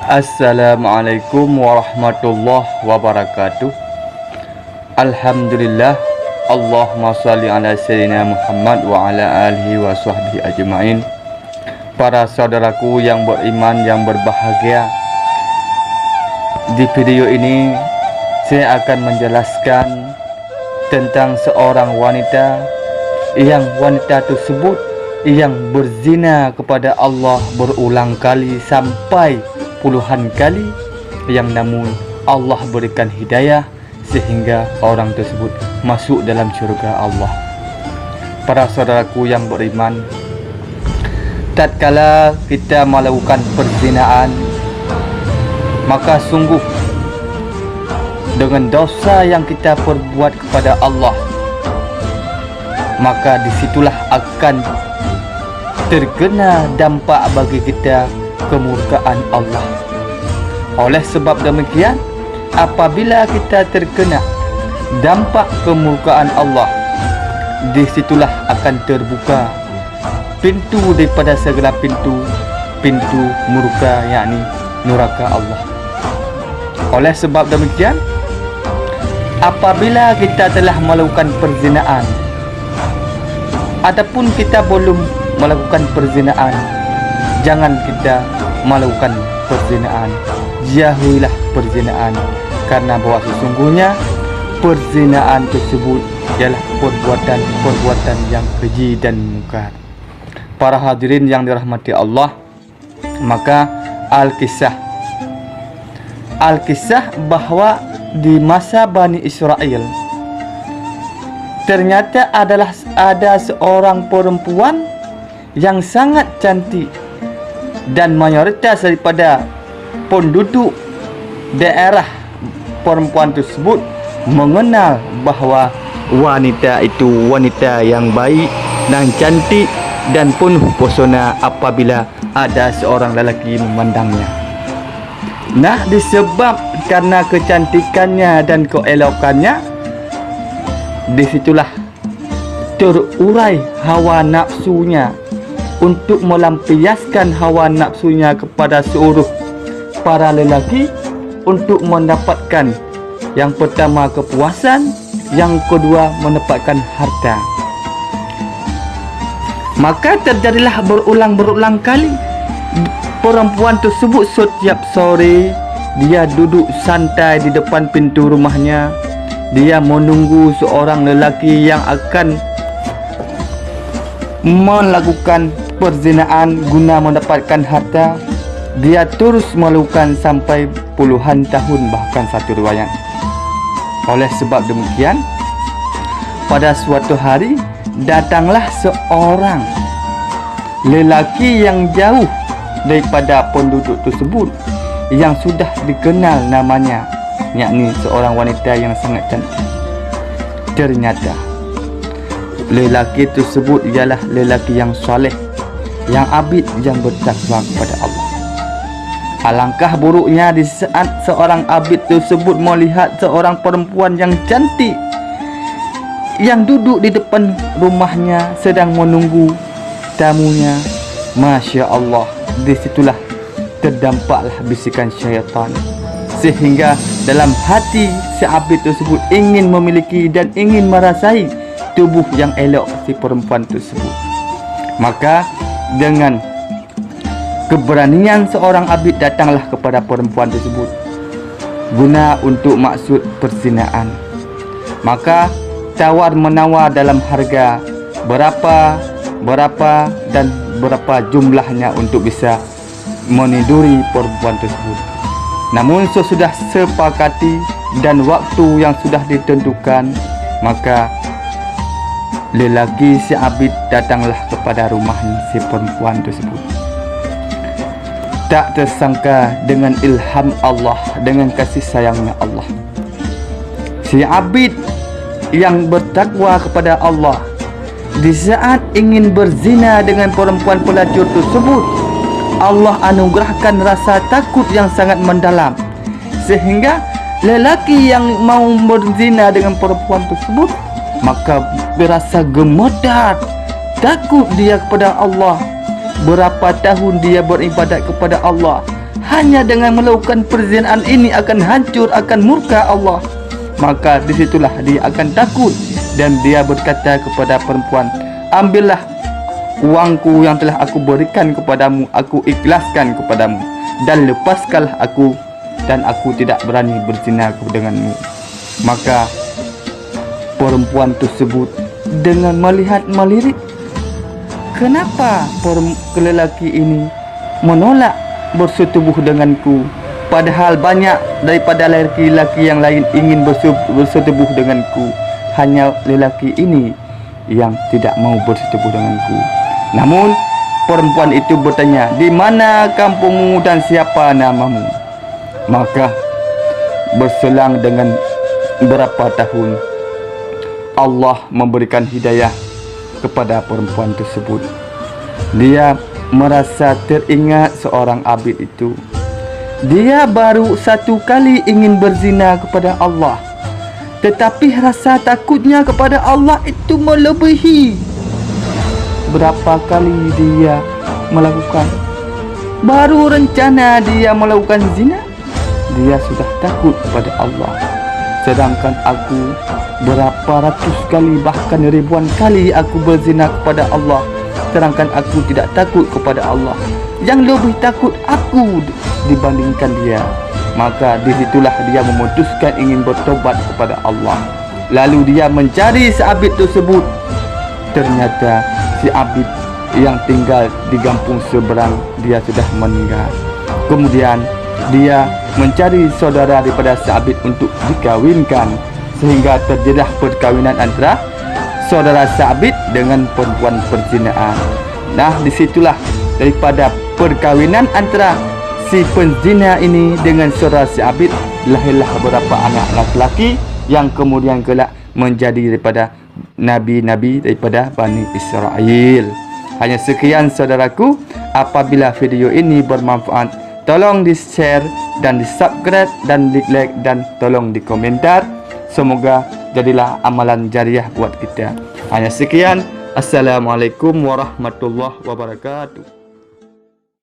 Assalamualaikum warahmatullahi wabarakatuh. Alhamdulillah. Allahumma salli ala sayyidina Muhammad wa ala alihi wa sahbihi ajma'in. Para saudaraku yang beriman, yang berbahagia, di video ini saya akan menjelaskan tentang seorang wanita tersebut yang berzina kepada Allah berulang kali sampai puluhan kali, yang namun Allah berikan hidayah sehingga orang tersebut masuk dalam syurga Allah. Para saudaraku yang beriman, tatkala kita melakukan perzinaan, maka sungguh dengan dosa yang kita perbuat kepada Allah, maka disitulah akan terkena dampak bagi kita kemurkaan Allah. Oleh sebab demikian, apabila kita terkena dampak kemurkaan Allah, disitulah akan terbuka pintu daripada segala pintu murka, yakni neraka Allah. Oleh sebab demikian, apabila kita telah melakukan perzinaan ataupun kita belum melakukan perzinaan, jangan kita melakukan perzinaan. Jauhilah perzinaan, karena bahwa sesungguhnya perzinaan tersebut ialah perbuatan yang keji dan mungkar. Para hadirin yang dirahmati Allah, maka Al-Kisah bahwa di masa Bani Israel ternyata ada seorang perempuan yang sangat cantik, dan mayoritas daripada penduduk daerah perempuan tersebut mengenal bahawa wanita itu wanita yang baik dan cantik dan penuh pesona apabila ada seorang lelaki memandangnya. Nah, disebab karena kecantikannya dan keelokannya, disitulah terurai hawa nafsunya untuk melampiaskan hawa nafsunya kepada seluruh para lelaki untuk mendapatkan yang pertama kepuasan, yang kedua mendapatkan harta. Maka terjadilah berulang kali perempuan tersebut setiap sore dia duduk santai di depan pintu rumahnya, dia menunggu seorang lelaki yang akan melakukan perzinaan guna mendapatkan harta. Dia terus melakukan sampai puluhan tahun, bahkan satu riwayat. Oleh sebab demikian, pada suatu hari datanglah seorang lelaki yang jauh daripada penduduk tersebut, yang sudah dikenal namanya, yakni seorang wanita yang sangat cantik. Ternyata lelaki tersebut ialah lelaki yang soleh, yang abid, yang bertakwa kepada Allah. Alangkah buruknya di saat seorang abid tersebut melihat seorang perempuan yang cantik yang duduk di depan rumahnya sedang menunggu tamunya. Masya Allah, disitulah terdampaklah bisikan syaitan, sehingga dalam hati si abid tersebut ingin memiliki dan ingin merasai tubuh yang elok si perempuan tersebut. Maka dengan keberanian seorang abid datanglah kepada perempuan tersebut guna untuk maksud perzinaan. Maka tawar menawar dalam harga berapa dan berapa jumlahnya untuk bisa meniduri perempuan tersebut. Namun sesudah sepakati dan waktu yang sudah ditentukan, maka lelaki si abid datanglah kepada rumah si perempuan tersebut. Tak tersangka dengan ilham Allah, dengan kasih sayangnya Allah, si abid yang bertakwa kepada Allah di saat ingin berzina dengan perempuan pelacur tersebut, Allah anugerahkan rasa takut yang sangat mendalam, sehingga lelaki yang mau berzina dengan perempuan tersebut maka berasa gemetar, takut dia kepada Allah. Berapa tahun dia beribadat kepada Allah, hanya dengan melakukan perzinaan ini akan hancur, akan murka Allah. Maka disitulah dia akan takut dan dia berkata kepada perempuan, ambillah uangku yang telah aku berikan kepadamu, aku ikhlaskan kepadamu, dan lepaskanlah aku, dan aku tidak berani berzina denganmu. Maka perempuan tersebut dengan melihat-melirik, kenapa lelaki ini menolak bersetubuh denganku, padahal banyak daripada lelaki-lelaki yang lain ingin bersetubuh denganku, hanya lelaki ini yang tidak mau bersetubuh denganku. Namun perempuan itu bertanya, di mana kampungmu dan siapa namamu? Maka berselang dengan berapa tahun, Allah memberikan hidayah kepada perempuan tersebut. Dia merasa teringat seorang abid itu. Dia baru satu kali ingin berzina kepada Allah, tetapi rasa takutnya kepada Allah itu melebihi. Berapa kali dia melakukan, baru rencana dia melakukan zina, dia sudah takut kepada Allah. Sedangkan aku berapa ratus kali, bahkan ribuan kali aku berzina kepada Allah, sedangkan aku tidak takut kepada Allah. Yang lebih takut aku dibandingkan dia. Maka disitulah dia memutuskan ingin bertobat kepada Allah. Lalu dia mencari si abid tersebut. Ternyata si abid yang tinggal di kampung seberang dia sudah meninggal. Kemudian dia mencari saudara daripada si abid untuk dikawinkan, sehingga terjadilah perkawinan antara saudara si abid dengan perempuan perzinaan. Nah, disitulah daripada perkawinan antara si penzina ini dengan saudara si abid, lahirlah beberapa anak laki-laki yang kemudian kelak menjadi daripada nabi-nabi daripada Bani Israel. Hanya sekian saudaraku. Apabila video ini bermanfaat, tolong di-share dan di-subscribe dan di-like dan tolong di komentar. Semoga jadilah amalan jariah buat kita. Hanya sekian. Assalamualaikum warahmatullahi wabarakatuh.